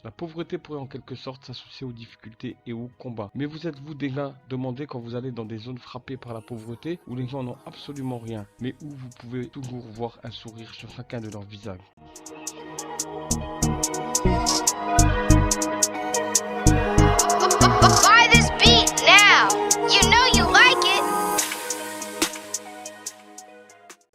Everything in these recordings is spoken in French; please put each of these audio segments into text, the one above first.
La pauvreté pourrait en quelque sorte s'associer aux difficultés et aux combats. Mais vous êtes-vous déjà demandé quand vous allez dans des zones frappées par la pauvreté, où les gens n'ont absolument rien, mais où vous pouvez toujours voir un sourire sur chacun de leurs visages? Buy this beat now. You know you like it.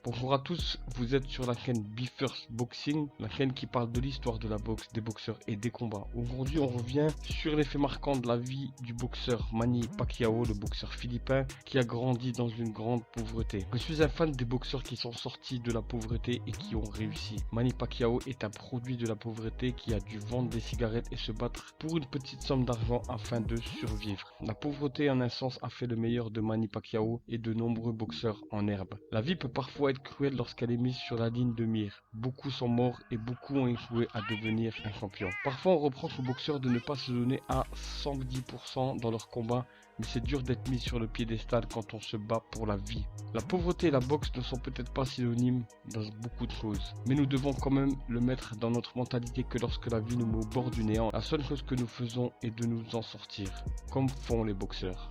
Bonjour à tous, vous êtes sur la chaîne BeFirst Boxing, la chaîne qui parle de l'histoire de la boxe, des boxeurs et des combats. Aujourd'hui, on revient sur les faits marquants de la vie du boxeur Manny Pacquiao, le boxeur philippin qui a grandi dans une grande pauvreté. Je suis un fan des boxeurs qui sont sortis de la pauvreté et qui ont réussi. Manny Pacquiao est un produit de la pauvreté qui a dû vendre des cigarettes et se battre pour une petite somme d'argent afin de survivre. La pauvreté en un sens a fait le meilleur de Manny Pacquiao et de nombreux boxeurs en herbe. La vie peut parfois être cruelle lorsqu'elle est mise sur la ligne de mire. Beaucoup sont morts et beaucoup ont échoué à devenir un champion. Parfois on reproche aux boxeurs de ne pas se donner à 110% dans leur combat, mais c'est dur d'être mis sur le piédestal quand on se bat pour la vie. La pauvreté et la boxe ne sont peut-être pas synonymes dans beaucoup de choses, mais nous devons quand même le mettre dans notre mentalité que lorsque la vie nous met au bord du néant, la seule chose que nous faisons est de nous en sortir, comme font les boxeurs.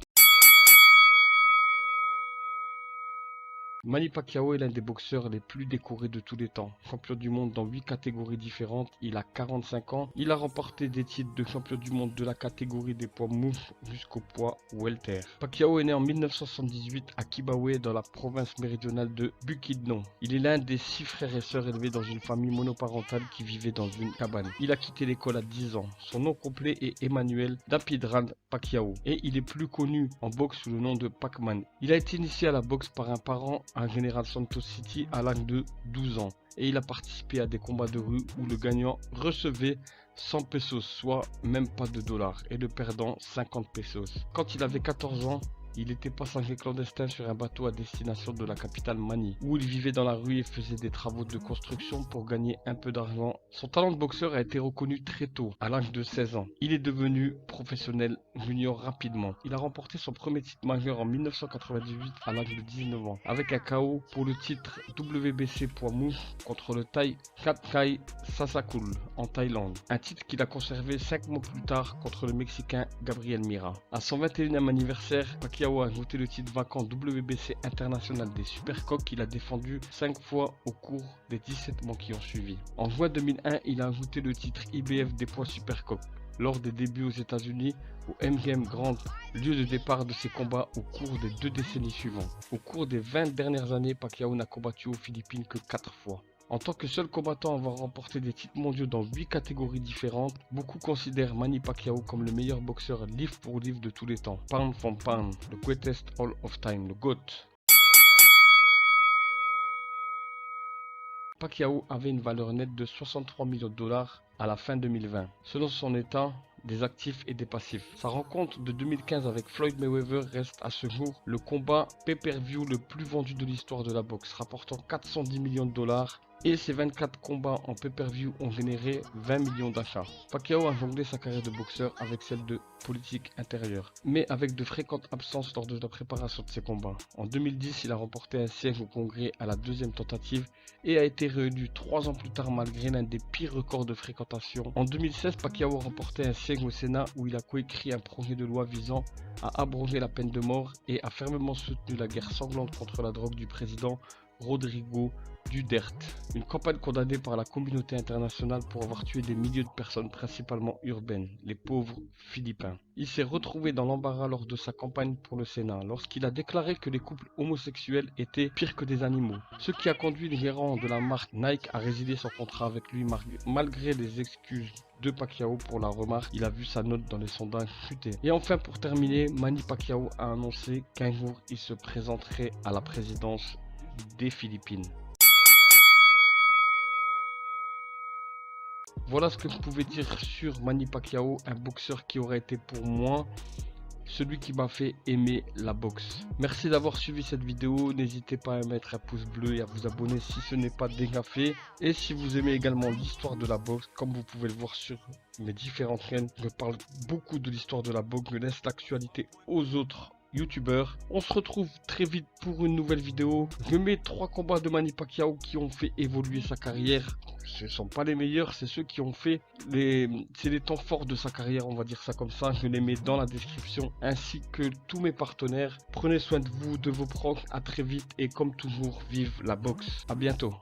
Manny Pacquiao est l'un des boxeurs les plus décorés de tous les temps. Champion du monde dans 8 catégories différentes, il a 45 ans. Il a remporté des titres de champion du monde de la catégorie des poids mous jusqu'au poids welter. Pacquiao est né en 1978 à Kibawe dans la province méridionale de Bukidnon. Il est l'un des 6 frères et sœurs élevés dans une famille monoparentale qui vivait dans une cabane. Il a quitté l'école à 10 ans. Son nom complet est Emmanuel Dapidran Pacquiao et il est plus connu en boxe sous le nom de Pac-Man. Il a été initié à la boxe par un parent à General Santos City à l'âge de 12 ans et il a participé à des combats de rue où le gagnant recevait 100 pesos, soit même pas de dollars, et le perdant 50 pesos. Quand il avait 14 ans, il était passager clandestin sur un bateau à destination de la capitale Manille, où il vivait dans la rue et faisait des travaux de construction pour gagner un peu d'argent. Son talent de boxeur a été reconnu très tôt, à l'âge de 16 ans. Il est devenu professionnel junior rapidement. Il a remporté son premier titre majeur en 1998 à l'âge de 19 ans, avec un KO pour le titre WBC poids mou contre le Thai Katkai Sasakul en Thaïlande. Un titre qu'il a conservé 5 mois plus tard contre le Mexicain Gabriel Mira. À son 21e anniversaire, Pacquiao a ajouté le titre vacant WBC international des Supercoques qu'il a défendu 5 fois au cours des 17 mois qui ont suivi. En juin 2001, il a ajouté le titre IBF des poids Supercoques lors des débuts aux États-Unis au MGM Grand, lieu de départ de ses combats au cours des 2 décennies suivantes. Au cours des 20 dernières années, Pacquiao n'a combattu aux Philippines que 4 fois. En tant que seul combattant à avoir remporté des titres mondiaux dans 8 catégories différentes, beaucoup considèrent Manny Pacquiao comme le meilleur boxeur livre pour livre de tous les temps. Pound for pound, le greatest all of time, le GOAT. Pacquiao avait une valeur nette de 63 millions de dollars à la fin 2020, selon son état des actifs et des passifs. Sa rencontre de 2015 avec Floyd Mayweather reste à ce jour le combat pay-per-view le plus vendu de l'histoire de la boxe, rapportant 410 millions de dollars. Et ses 24 combats en pay-per-view ont généré 20 millions d'achats. Pacquiao a jonglé sa carrière de boxeur avec celle de politique intérieure, mais avec de fréquentes absences lors de la préparation de ses combats. En 2010, il a remporté un siège au Congrès à la 2e tentative et a été réélu 3 ans plus tard malgré l'un des pires records de fréquentation. En 2016, Pacquiao a remporté un siège au Sénat où il a coécrit un projet de loi visant à abroger la peine de mort et a fermement soutenu la guerre sanglante contre la drogue du président Rodrigo Duterte, une campagne condamnée par la communauté internationale pour avoir tué des milliers de personnes principalement urbaines, les pauvres Philippins. Il s'est retrouvé dans l'embarras lors de sa campagne pour le Sénat, lorsqu'il a déclaré que les couples homosexuels étaient pires que des animaux, ce qui a conduit le gérant de la marque Nike à résilier son contrat avec lui malgré les excuses de Pacquiao pour la remarque. Il a vu sa note dans les sondages chuter. Et enfin, pour terminer, Manny Pacquiao a annoncé qu'un jour il se présenterait à la présidence des Philippines. Voilà ce que je pouvais dire sur Manny Pacquiao, un boxeur qui aurait été pour moi celui qui m'a fait aimer la boxe. Merci d'avoir suivi cette vidéo, n'hésitez pas à mettre un pouce bleu et à vous abonner si ce n'est pas déjà fait. Et si vous aimez également l'histoire de la boxe, comme vous pouvez le voir sur mes différentes chaînes, je parle beaucoup de l'histoire de la boxe, je laisse l'actualité aux autres youtubeur. On se retrouve très vite pour une nouvelle vidéo. Je mets 3 combats de Manny Pacquiao qui ont fait évoluer sa carrière. Ce ne sont pas les meilleurs, c'est ceux qui ont fait c'est les temps forts de sa carrière, on va dire ça comme ça. Je les mets dans la description, ainsi que tous mes partenaires. Prenez soin de vous, de vos proches, à très vite et comme toujours, vive la boxe. À bientôt.